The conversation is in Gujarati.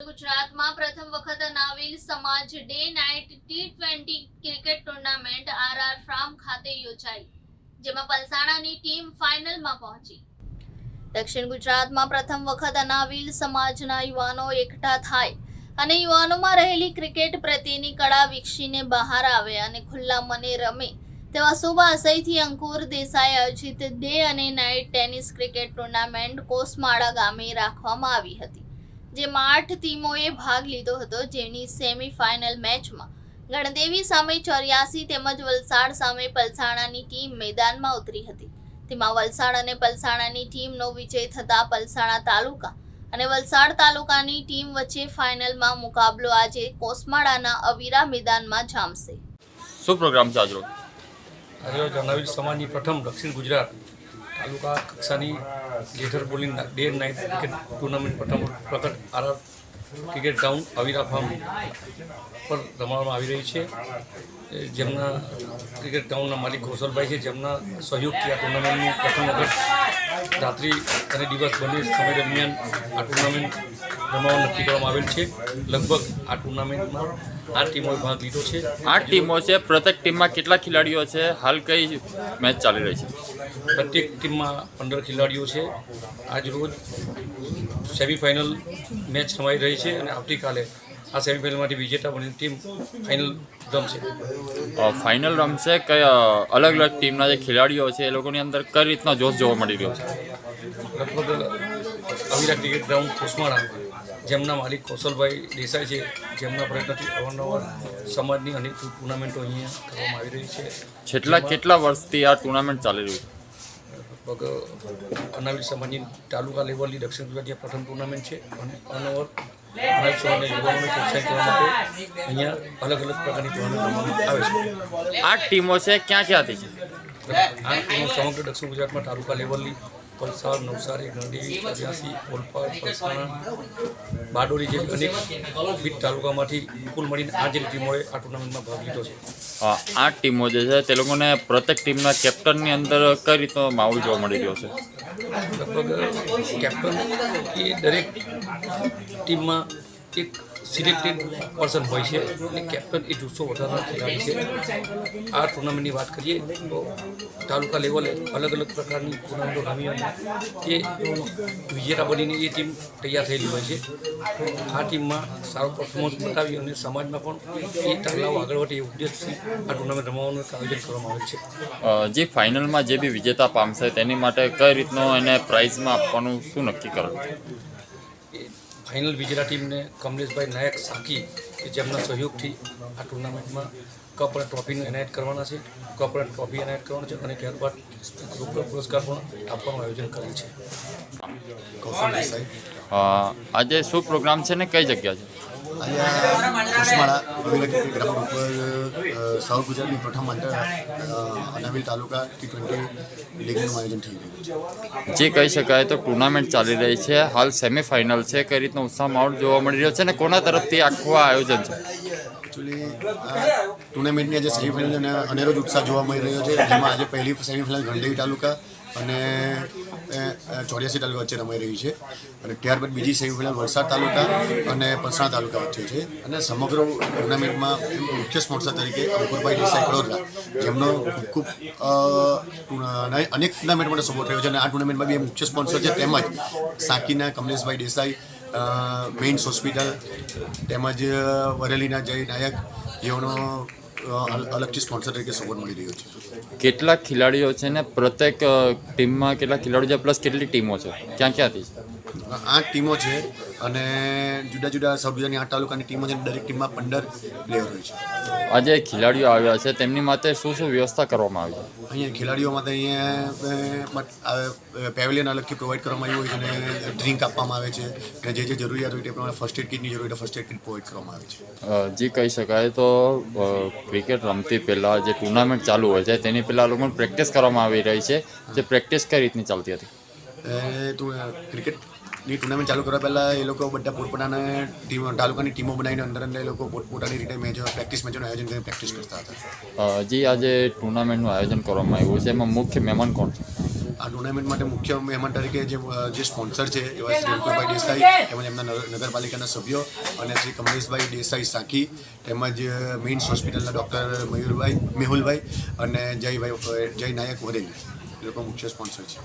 ગુજરાતમાં પ્રથમ વખત નાવિલ સમાજ day night T20 cricket tournament RR farm ખાતે યોજાઈ, જેમાં પલસાણાની ટીમ ફાઇનલમાં પહોંચી। દક્ષિણ ગુજરાતમાં પ્રથમ વખત નાવિલ સમાજના યુવાનો એકઠા થાય અને યુવાનોમાં રહેલી ક્રિકેટ પ્રત્યેની કળા વિકસીને બહાર આવે અને ખુલ્લા મને રમે તેવા શુભ આશયથી અંકુર દેસાઈ આયોજિત ડે અને નાઇટ ટેનિસ ક્રિકેટ ટુર્નામેન્ટ કોસમાળા ગામે રાખવામાં આવી હતી, જેમાં 8 ટીમોએ ભાગ લીધો હતો, જેની સેમીફાઇનલ મેચમાં ગણદેવી સામે 84 તેમજ વલસાડ સામે પલસાણાની ટીમ મેદાનમાં ઉતરી હતી। તેમાં વલસાડ અને પલસાણાની ટીમનો વિજય થતા પલસાણા તાલુકા અને વલસાડ તાલુકાની ટીમ વચ્ચે ફાઇનલમાં મુકાબલો આજે કોસમાળાના અવીરા મેદાનમાં જામશે। શું પ્રોગ્રામ છે આજરોજ? નાવિલ સમાજની પ્રથમ દક્ષિણ ગુજરાત તાલુકા કક્ષાની leather bowling day night cricket tournament પ્રથમ વખત RR ક્રિકેટ ગ્રાઉન્ડ અવીરા ફાર્મ પર રમાડવામાં આવી રહી છે, જેમના ક્રિકેટ ગ્રાઉન્ડના માલિક કૌશલભાઈ છે, જેમના સહયોગથી આ ટુર્નામેન્ટનું પ્રથમ વખત રાત્રિ અને દિવસ બંને સમય દરમિયાન આ ટુર્નામેન્ટ રમાડવાનું નક્કી કરવામાં આવેલ છે। લગભગ આ ટુર્નામેન્ટમાં 8 ટીમોએ ભાગ લીધો છે। 8 ટીમો છે, પ્રત્યેક ટીમમાં કેટલા ખેલાડીઓ છે? હાલ કઈ મેચ ચાલી રહી છે? પ્રત્યેક ટીમમાં 15 ખેલાડીઓ છે। આજ રોજ સેમીફાઇનલ મેચ રમાઈ રહી છે અને આવતીકાલે આ સેમીફાઇનલમાંથી વિજેતા બની ટીમ ફાઇનલ રમશે। ફાઇનલ રમશે કયા અલગ અલગ ટીમના જે ખેલાડીઓ છે એ લોકોની અંદર કઈ રીતનો જોશ જોવા મળી રહ્યો છે? લગભગ અવીરા ક્રિકેટ ગ્રાઉન્ડ કોસમાળા, જેમના માલિક કૌશલભાઈ દેસાઈ છે, જેમના પ્રયત્નથી અવારનવાર સમાજની અનેક ટુર્નામેન્ટો અહીંયા કરવામાં આવી રહી છે। કેટલા વર્ષથી આ ટુર્નામેન્ટ ચાલી રહ્યું છે? લગભગ નાવિલ સમાજની તાલુકા લેવલની દક્ષિણ ગુજરાતની પ્રથમ ટુર્નામેન્ટ છે અને અવારનવાર નાવિલ સમાજના યુવાનોને પ્રોત્સાહિત કરવા માટે અહીંયા અલગ અલગ પ્રકારની ટુર્નામેન્ટ રમવામાં આવે છે। 8 ટીમો છે, ક્યાં ક્યાંથી છે? આ ટીમો સમગ્ર દક્ષિણ ગુજરાતમાં તાલુકા લેવલની વલસાડ, નવસારી, ગણદેવી, 84, ઓલપાડ, પલસાણા, બારડોલી જેવી અનેક વિવિધ તાલુકામાંથી કુલ મળીને 8 જેટલી ટીમોએ આ ટુર્નામેન્ટમાં ભાગ લીધો છે। 8 ટીમો જે છે તે લોકોને પ્રત્યેક ટીમના કેપ્ટનની અંદર કઈ રીતનો માહોલ જોવા મળી રહ્યો છે? લગભગ કેપ્ટન એ દરેક ટીમમાં એક સિલેક્ટેડ પર્સન હોય છે અને કેપ્ટન એ જુસ્સો વધારનાર ખેલાડી છે। આ ટુર્નામેન્ટની વાત કરીએ તો તાલુકા લેવલે અલગ અલગ પ્રકારની ટુર્નામેન્ટો રમી અને એ વિજેતા બનીને એ ટીમ તૈયાર થયેલી હોય છે। આ ટીમમાં સારો પરફોર્મન્સ બતાવી અને સમાજમાં પણ એ તાલાવ આગળ વધે એ ઉદ્દેશથી આ ટુર્નામેન્ટ રમવાનું એક આયોજન કરવામાં આવે છે। જે ફાઇનલમાં જે બી વિજેતા પામશે તેની માટે કઈ રીતનો એને પ્રાઇઝમાં આપવાનું શું નક્કી કરેલું છે? ફાઇનલ વિજેતા ટીમને કમલેશભાઈ નાયક સાકી, કે જેમના સહયોગથી આ ટુર્નામેન્ટમાં કપ અને ટ્રોફીનું એનાયત કરવાના છે, કપ અને ટ્રોફી એનાયત કરવાના છે અને ત્યારબાદ રોકડ પુરસ્કાર પણ આપવાનું આયોજન કરેલ છે। કૌશલ દેસાઈ। આજે શું પ્રોગ્રામ છે ને કઈ જગ્યા છે? અહીંયા કોસમાળા અવીરા ક્રિકેટ ગ્રાઉન્ડ ઉપર સાઉથ ગુજરાતની પ્રથમ નાવિલ તાલુકા T20 લીગનું આયોજન થઈ રહ્યું છે। જે કહી શકાય તો ટુર્નામેન્ટ ચાલી રહી છે, હાલ સેમીફાઇનલ છે, કઈ રીતનો ઉત્સાહ માહોલ જોવા મળી રહ્યો છે અને કોના તરફથી આખું આયોજન છે? એકચ્યુઅલી આ ટુર્નામેન્ટની આજે સેમીફાઇનલ અનેરો જ ઉત્સાહ જોવા મળી રહ્યો છે, જેમાં આજે પહેલી સેમીફાઇનલ ગણદેવી તાલુકા અને 84 તાલુકા વચ્ચે રમાઈ રહી છે અને ત્યારબાદ બીજી સેમીફાઇનલ વલસાડ તાલુકા અને પલસાણા તાલુકા વચ્ચે છે અને સમગ્ર ટુર્નામેન્ટમાં મુખ્ય સ્પોન્સર તરીકે અંકુરભાઈ દેસાઈ કડોદરા, જેમનો ખૂબ અનેક ટુર્નામેન્ટ માટે સપોર્ટ થયો છે અને આ ટુર્નામેન્ટમાં બી મુખ્ય સ્પોન્સર છે, તેમજ સાકીના કમલેશભાઈ દેસાઈ, મેઇન્સ હોસ્પિટલ તેમજ વરેલીના જય નાયક, જેઓનો અલગથી સ્પોન્સર તરીકે સપોર્ટ મળી રહ્યો છે। કેટલા ખેલાડીઓ છે ને પ્રત્યેક ટીમમાં કેટલા ખેલાડીઓ છે પ્લસ કેટલી ટીમો છે, ક્યાં ક્યાંથી? 8 ટીમો છે અને જુદા જુદા સાઉથ ગુજરાતની 8 તાલુકાની ટીમો છે, દરેક ટીમમાં 15 પ્લેયર હોય છે। આજે ખેલાડીઓ આવ્યા છે તેમની માટે શું શું વ્યવસ્થા કરવામાં આવી છે? અહીંયા ખેલાડીઓ માટે અહીંયા પેવેલિયન અલગથી પ્રોવાઈડ કરવામાં આવ્યું હોય છે અને ડ્રિંક આપવામાં આવે છે અને જે જરૂરિયાત હોય તે પ્રમાણે ફર્સ્ટ એડ કિટની જરૂર હોય તો ફર્સ્ટ એડ કિટ પ્રોવાઈડ કરવામાં આવે છે। જે કહી શકાય તો ક્રિકેટ રમતી પહેલાં જે ટુર્નામેન્ટ ચાલુ હોય છે તેની પહેલાં લોકોને પ્રેક્ટિસ કરવામાં આવી રહી છે, જે પ્રેક્ટિસ કઈ રીતની ચાલતી હતી? ક્રિકેટની ટુર્નામેન્ટ ચાલુ કરવા પહેલાં એ લોકો બધા પોતપોતાના તાલુકાની ટીમો બનાવીને અંદર એ લોકો પોતપોતાની રીતે પ્રેક્ટિસ મેચોનું આયોજન કરીને પ્રેક્ટિસ કરતા હતા। જે આજે ટુર્નામેન્ટનું આયોજન કરવામાં આવ્યું છે એમાં મુખ્ય મહેમાન કોણ છે? આ ટુર્નામેન્ટ માટે મુખ્ય મહેમાન તરીકે જે સ્પોન્સર છે એવા શ્રી અંકુરભાઈ દેસાઈ તેમજ એમના નગરપાલિકાના સભ્યો અને શ્રી કમલેશભાઈ દેસાઈ સાખી તેમજ મેઇન્સ હોસ્પિટલના ડૉક્ટર મેહુલભાઈ અને જય નાયક વરેલી એ લોકો મુખ્ય સ્પોન્સર છે.